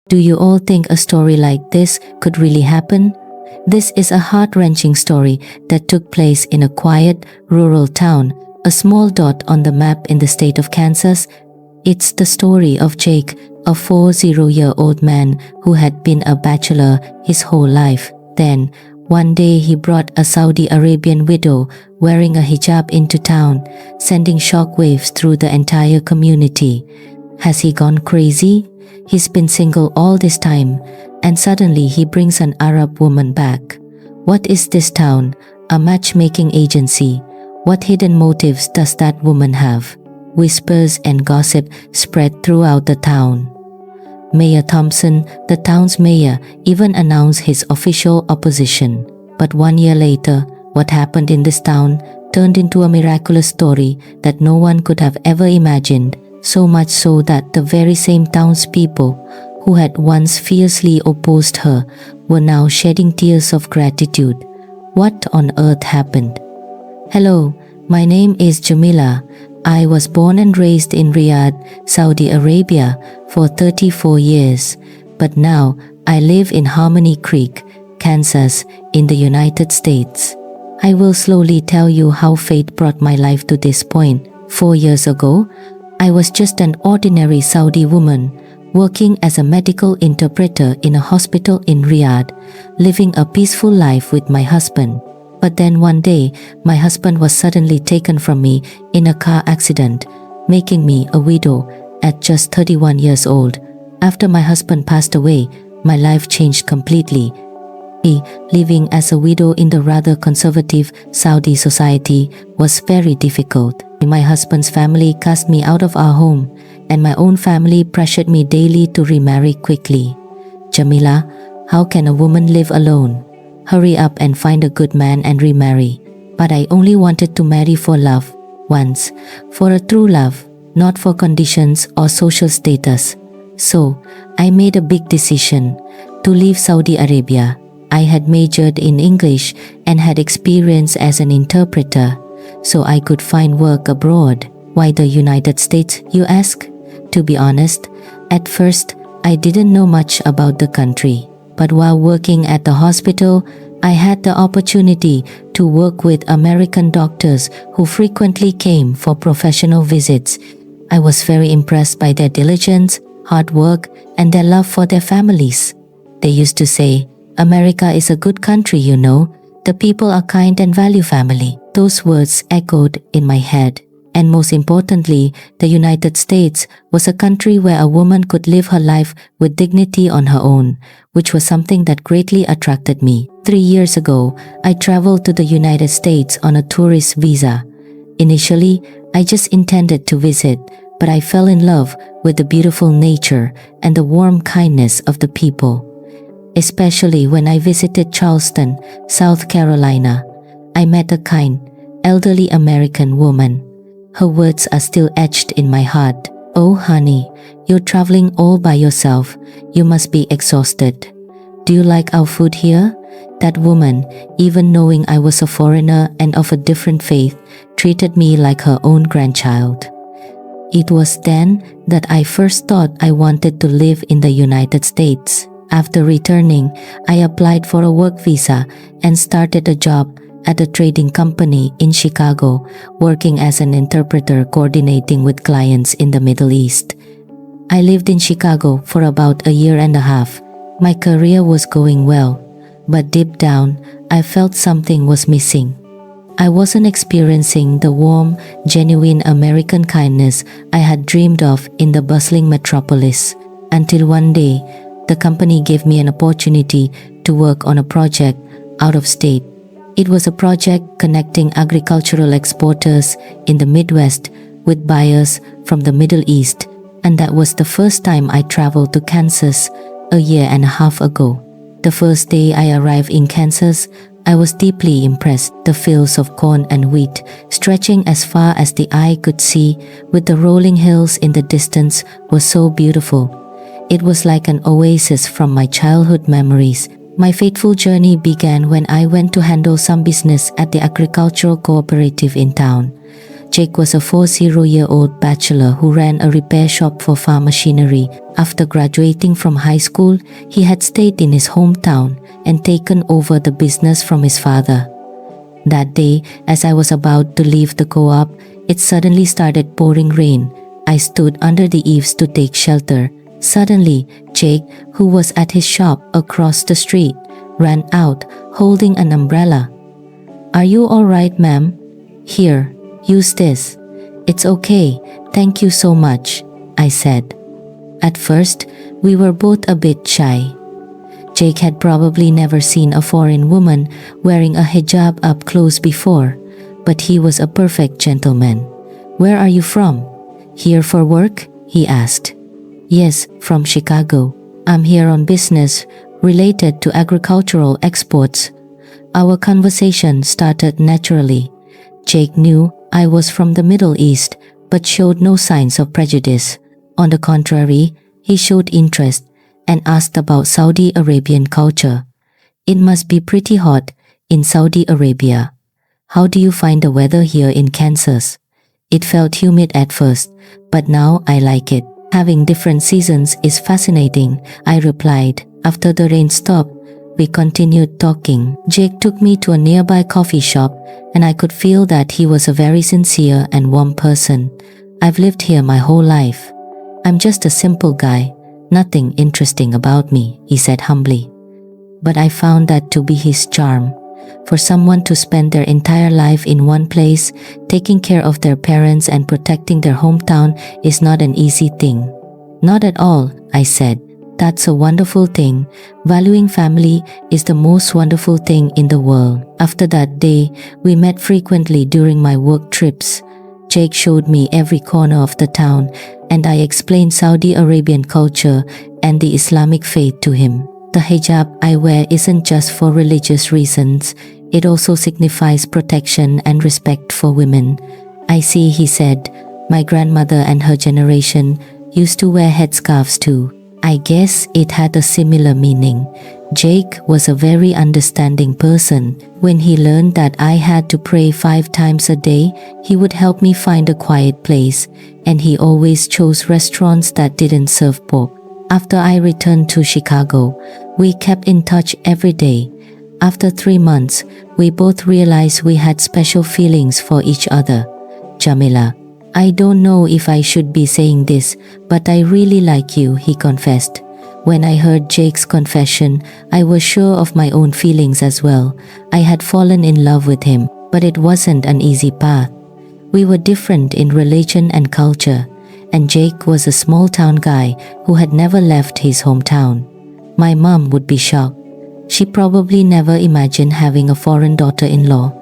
Do you all think a story like this could really happen? This is a heart-wrenching story that took place in a quiet, rural town, a small dot on the map in the state of Kansas. It's the story of Jake, a 40-year-old man who had been a bachelor his whole life. Then, one day he brought a Saudi Arabian widow wearing a hijab into town, sending shockwaves through the entire community. Has he gone crazy? He's been single all this time, and suddenly he brings an Arab woman back. What is this town? A matchmaking agency? What hidden motives does that woman have? Whispers and gossip spread throughout the town. Mayor Thompson, the town's mayor, even announced his official opposition. But 1 year later, what happened in this town turned into a miraculous story that no one could have ever imagined, so much so that the very same townspeople who had once fiercely opposed her were now shedding tears of gratitude. What on earth happened? Hello, my name is Jamila. I was born and raised in Riyadh, Saudi Arabia for 34 years, but now I live in Harmony Creek, Kansas, in the United States. I will slowly tell you how fate brought my life to this point. 4 years ago, I was just an ordinary Saudi woman, working as a medical interpreter in a hospital in Riyadh, living a peaceful life with my husband. But then one day, my husband was suddenly taken from me in a car accident, making me a widow at just 31 years old. After my husband passed away, my life changed completely. Living as a widow in the rather conservative Saudi society was very difficult. My husband's family cast me out of our home, and my own family pressured me daily to remarry quickly. Jamila, how can a woman live alone? Hurry up and find a good man and remarry. But I only wanted to marry for love, once, for a true love, not for conditions or social status. So, I made a big decision to leave Saudi Arabia. I had majored in English and had experience as an interpreter, so I could find work abroad. Why the United States, you ask? To be honest, at first, I didn't know much about the country. But while working at the hospital, I had the opportunity to work with American doctors who frequently came for professional visits. I was very impressed by their diligence, hard work, and their love for their families. They used to say, "America is a good country, you know. The people are kind and value family." Those words echoed in my head. And most importantly, the United States was a country where a woman could live her life with dignity on her own, which was something that greatly attracted me. 3 years ago, I traveled to the United States on a tourist visa. Initially, I just intended to visit, but I fell in love with the beautiful nature and the warm kindness of the people. Especially when I visited Charleston, South Carolina, I met a kind, elderly American woman. Her words are still etched in my heart. "Oh honey, you're traveling all by yourself. You must be exhausted. Do you like our food here?" That woman, even knowing I was a foreigner and of a different faith, treated me like her own grandchild. It was then that I first thought I wanted to live in the United States. After returning, I applied for a work visa and started a job at a trading company in Chicago, working as an interpreter coordinating with clients in the Middle East. I lived in Chicago for about a year and a half. My career was going well, but deep down, I felt something was missing. I wasn't experiencing the warm, genuine American kindness I had dreamed of in the bustling metropolis, until one day, the company gave me an opportunity to work on a project out of state. It was a project connecting agricultural exporters in the Midwest with buyers from the Middle East, and that was the first time I traveled to Kansas a year and a half ago. The first day I arrived in Kansas, I was deeply impressed. The fields of corn and wheat, stretching as far as the eye could see, with the rolling hills in the distance, were so beautiful. It was like an oasis from my childhood memories. My fateful journey began when I went to handle some business at the agricultural cooperative in town. Jake was a 40-year-old bachelor who ran a repair shop for farm machinery. After graduating from high school, he had stayed in his hometown and taken over the business from his father. That day, as I was about to leave the co-op, it suddenly started pouring rain. I stood under the eaves to take shelter. Suddenly, Jake, who was at his shop across the street, ran out, holding an umbrella. "Are you alright, ma'am? Here, use this." "It's okay, thank you so much," I said. At first, we were both a bit shy. Jake had probably never seen a foreign woman wearing a hijab up close before, but he was a perfect gentleman. "Where are you from? Here for work?" he asked. "Yes, from Chicago. I'm here on business related to agricultural exports." Our conversation started naturally. Jake knew I was from the Middle East, but showed no signs of prejudice. On the contrary, he showed interest and asked about Saudi Arabian culture. "It must be pretty hot in Saudi Arabia. How do you find the weather here in Kansas?" It felt humid at first, but now I like it. "Having different seasons is fascinating," I replied. After the rain stopped, we continued talking. Jake took me to a nearby coffee shop, and I could feel that he was a very sincere and warm person. "I've lived here my whole life. I'm just a simple guy, nothing interesting about me," he said humbly. But I found that to be his charm. For someone to spend their entire life in one place, taking care of their parents and protecting their hometown is not an easy thing. "Not at all," I said. "That's a wonderful thing. Valuing family is the most wonderful thing in the world." After that day, we met frequently during my work trips. Jake showed me every corner of the town, and I explained Saudi Arabian culture and the Islamic faith to him. "The hijab I wear isn't just for religious reasons. It also signifies protection and respect for women." "I see," he said. "My grandmother and her generation used to wear headscarves too." I guess it had a similar meaning. Jake was a very understanding person. When he learned that I had to pray 5 times a day, he would help me find a quiet place, and he always chose restaurants that didn't serve pork. After I returned to Chicago, we kept in touch every day. After 3 months, we both realized we had special feelings for each other. "Jamila, I don't know if I should be saying this, but I really like you," he confessed. When I heard Jake's confession, I was sure of my own feelings as well. I had fallen in love with him, but it wasn't an easy path. We were different in religion and culture, and Jake was a small-town guy who had never left his hometown. My mom would be shocked. She probably never imagined having a foreign daughter-in-law.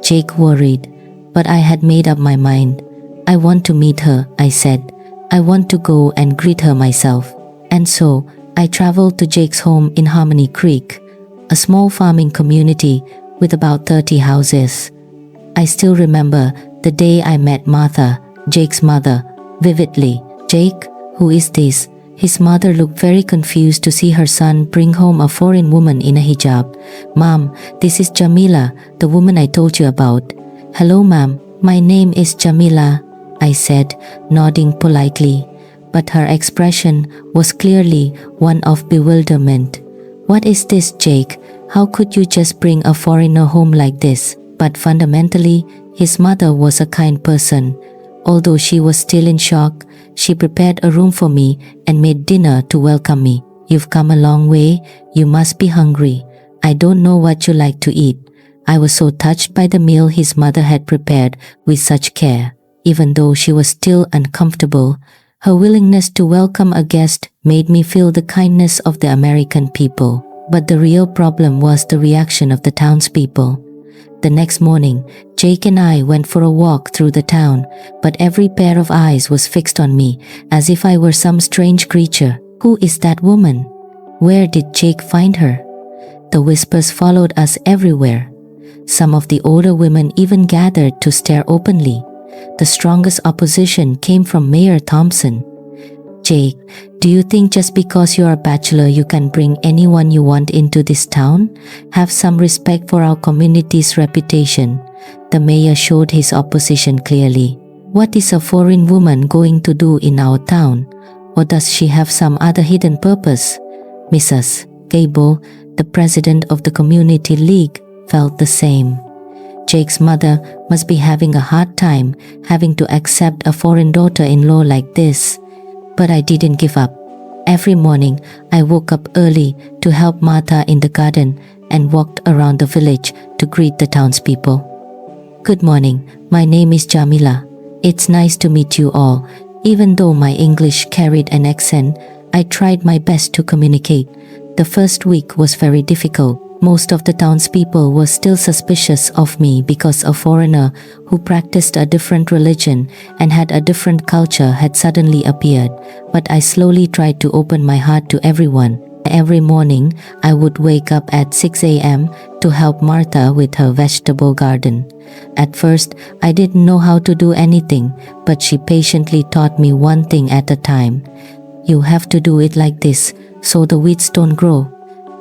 Jake worried, but I had made up my mind. "I want to meet her," I said. "I want to go and greet her myself." And so, I traveled to Jake's home in Harmony Creek, a small farming community with about 30 houses. I still remember the day I met Martha, Jake's mother, vividly. "Jake, who is this?" His mother looked very confused to see her son bring home a foreign woman in a hijab. "Mom, this is Jamila, the woman I told you about." "Hello, ma'am. My name is Jamila," I said, nodding politely. But her expression was clearly one of bewilderment. "What is this, Jake? How could you just bring a foreigner home like this?" But fundamentally, his mother was a kind person. Although she was still in shock, she prepared a room for me and made dinner to welcome me. "You've come a long way. You must be hungry. I don't know what you like to eat." I was so touched by the meal his mother had prepared with such care. Even though she was still uncomfortable, her willingness to welcome a guest made me feel the kindness of the American people. But the real problem was the reaction of the townspeople. The next morning, Jake and I went for a walk through the town, but every pair of eyes was fixed on me, as if I were some strange creature. "Who is that woman? Where did Jake find her?" The whispers followed us everywhere. Some of the older women even gathered to stare openly. The strongest opposition came from Mayor Thompson. "Jake, do you think just because you're a bachelor you can bring anyone you want into this town? Have some respect for our community's reputation." The mayor showed his opposition clearly. What is a foreign woman going to do in our town? Or does she have some other hidden purpose? Mrs. Gable, the president of the community league, felt the same. Jake's mother must be having a hard time having to accept a foreign daughter-in-law like this. But I didn't give up. Every morning, I woke up early to help Martha in the garden and walked around the village to greet the townspeople. Good morning, my name is Jamila. It's nice to meet you all. Even though my English carried an accent, I tried my best to communicate. The first week was very difficult. Most of the townspeople were still suspicious of me because a foreigner who practiced a different religion and had a different culture had suddenly appeared, but I slowly tried to open my heart to everyone. Every morning, I would wake up at 6 a.m. to help Martha with her vegetable garden. At first, I didn't know how to do anything, but she patiently taught me one thing at a time. You have to do it like this, so the weeds don't grow.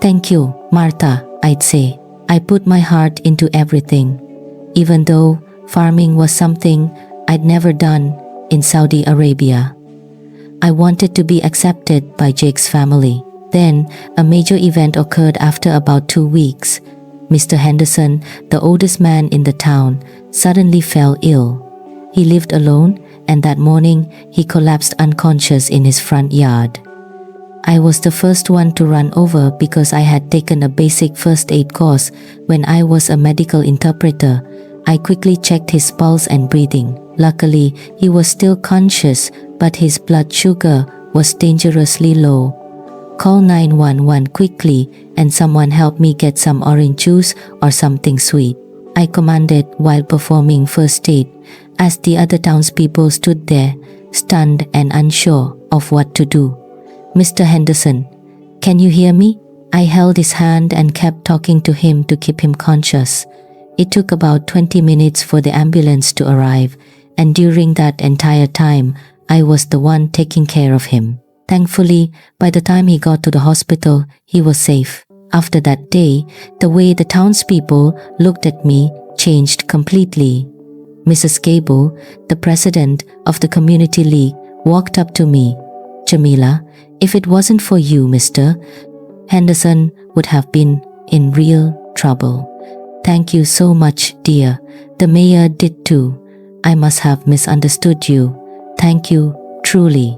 Thank you, Martha, I'd say. I put my heart into everything. Even though farming was something I'd never done in Saudi Arabia. I wanted to be accepted by Jake's family. Then, a major event occurred after about 2 weeks. Mr. Henderson, the oldest man in the town, suddenly fell ill. He lived alone, and that morning, he collapsed unconscious in his front yard. I was the first one to run over because I had taken a basic first aid course when I was a medical interpreter. I quickly checked his pulse and breathing. Luckily, he was still conscious, but his blood sugar was dangerously low. Call 911 quickly and someone help me get some orange juice or something sweet, I commanded while performing first aid, as the other townspeople stood there, stunned and unsure of what to do. Mr. Henderson, can you hear me? I held his hand and kept talking to him to keep him conscious. It took about 20 minutes for the ambulance to arrive, and during that entire time, I was the one taking care of him. Thankfully, by the time he got to the hospital, he was safe. After that day, the way the townspeople looked at me changed completely. Mrs. Gable, the president of the community league, walked up to me. Jamila, if it wasn't for you, Mr. Henderson would have been in real trouble. Thank you so much, dear. The mayor did too. I must have misunderstood you. Thank you, truly.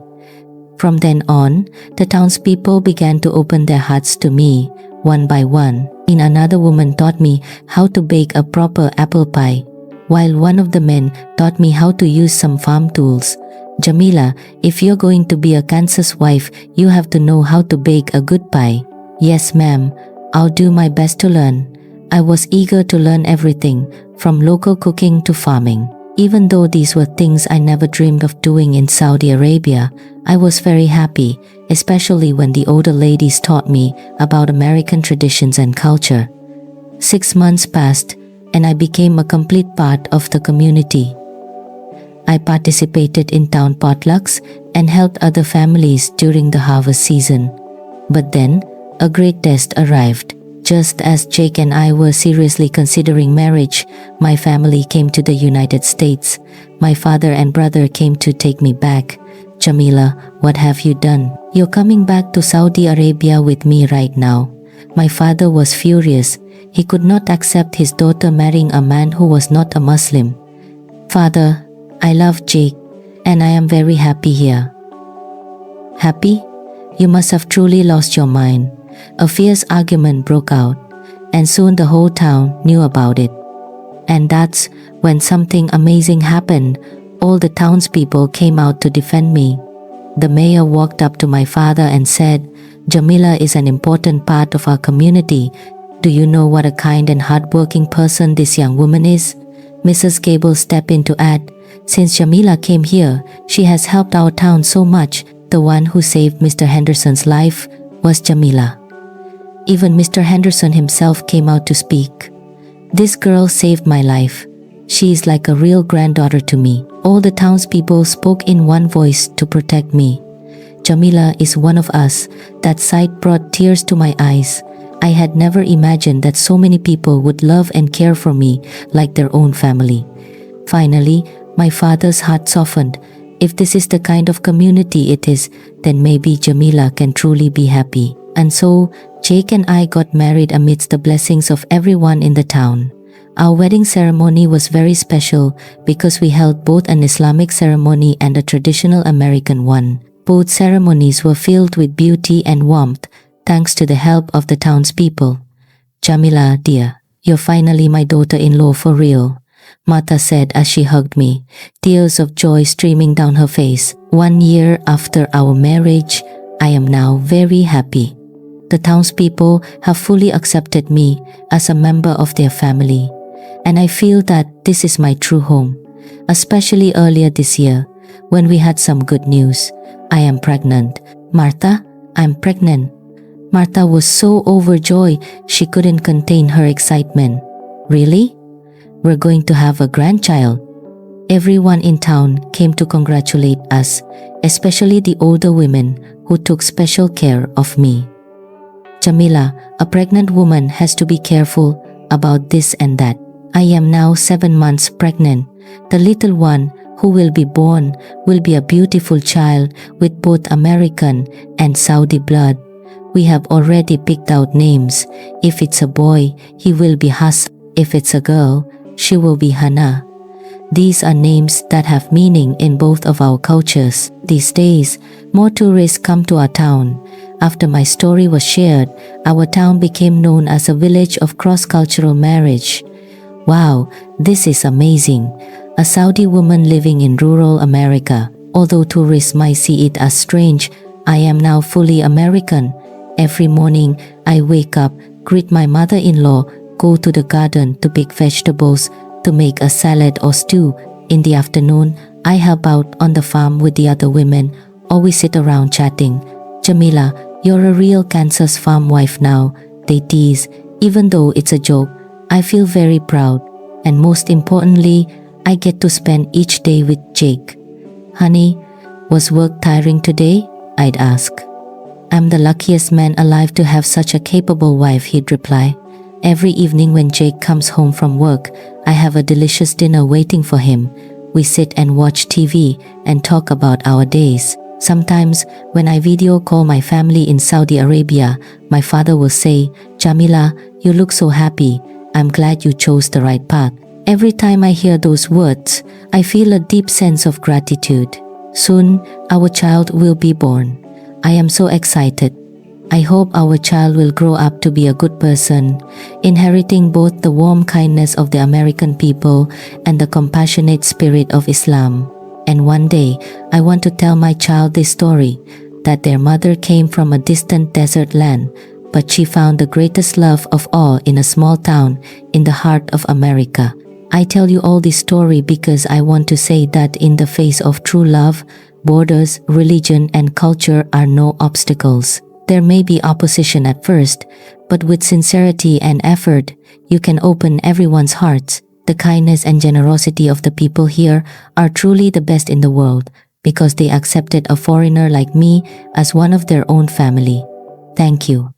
From then on, the townspeople began to open their hearts to me, one by one. Another woman taught me how to bake a proper apple pie, while one of the men taught me how to use some farm tools. Jamila, if you're going to be a Kansas wife, you have to know how to bake a good pie. Yes, ma'am, I'll do my best to learn. I was eager to learn everything, from local cooking to farming. Even though these were things I never dreamed of doing in Saudi Arabia, I was very happy, especially when the older ladies taught me about American traditions and culture. 6 months passed, and I became a complete part of the community. I participated in town potlucks and helped other families during the harvest season. But then, a great test arrived. Just as Jake and I were seriously considering marriage, my family came to the United States. My father and brother came to take me back. Jamila, what have you done? You're coming back to Saudi Arabia with me right now. My father was furious. He could not accept his daughter marrying a man who was not a Muslim. Father, I love Jake, and I am very happy here. Happy? You must have truly lost your mind. A fierce argument broke out, and soon the whole town knew about it. And that's when something amazing happened. All the townspeople came out to defend me. The mayor walked up to my father and said, Jamila is an important part of our community. Do you know what a kind and hardworking person this young woman is? Mrs. Gable stepped in to add, since Jamila came here, she has helped our town so much. The one who saved Mr. Henderson's life was Jamila. Even Mr. Henderson himself came out to speak. This girl saved my life. She is like a real granddaughter to me. All the townspeople spoke in one voice to protect me. Jamila is one of us. That sight brought tears to my eyes. I had never imagined that so many people would love and care for me like their own family. Finally, My father's heart softened. If this is the kind of community it is, then maybe Jamila can truly be happy. And so, Jake and I got married amidst the blessings of everyone in the town. Our wedding ceremony was very special because we held both an Islamic ceremony and a traditional American one. Both ceremonies were filled with beauty and warmth, thanks to the help of the townspeople. Jamila, dear, you're finally my daughter-in-law for real, Martha said as she hugged me, tears of joy streaming down her face. 1 year after our marriage, I am now very happy. The townspeople have fully accepted me as a member of their family, and I feel that this is my true home, especially earlier this year when we had some good news. I am pregnant. Martha, I'm pregnant. Martha was so overjoyed she couldn't contain her excitement. Really? We're going to have a grandchild. Everyone in town came to congratulate us, especially the older women who took special care of me. Jamila, a pregnant woman has to be careful about this and that. I am now 7 months pregnant. The little one who will be born will be a beautiful child with both American and Saudi blood. We have already picked out names. If it's a boy, he will be Hassan. If it's a girl, she will be Hannah. These are names that have meaning in both of our cultures. These days, more tourists come to our town. After my story was shared, our town became known as a village of cross-cultural marriage. Wow, this is amazing. A Saudi woman living in rural America. Although tourists might see it as strange, I am now fully American. Every morning, I wake up, greet my mother-in-law, go to the garden to pick vegetables, to make a salad or stew. In the afternoon, I help out on the farm with the other women, or we sit around chatting. Jamila, you're a real Kansas farm wife now, they tease. Even though it's a joke, I feel very proud. And most importantly, I get to spend each day with Jake. Honey, was work tiring today? I'd ask. I'm the luckiest man alive to have such a capable wife, he'd reply. Every evening when Jake comes home from work, I have a delicious dinner waiting for him. We sit and watch TV and talk about our days. Sometimes, when I video call my family in Saudi Arabia, my father will say, Jamila, you look so happy. I'm glad you chose the right path. Every time I hear those words, I feel a deep sense of gratitude. Soon, our child will be born. I am so excited. I hope our child will grow up to be a good person, inheriting both the warm kindness of the American people and the compassionate spirit of Islam. And one day, I want to tell my child this story, that their mother came from a distant desert land, but she found the greatest love of all in a small town in the heart of America. I tell you all this story because I want to say that in the face of true love, borders, religion, and culture are no obstacles. There may be opposition at first, but with sincerity and effort, you can open everyone's hearts. The kindness and generosity of the people here are truly the best in the world because they accepted a foreigner like me as one of their own family. Thank you.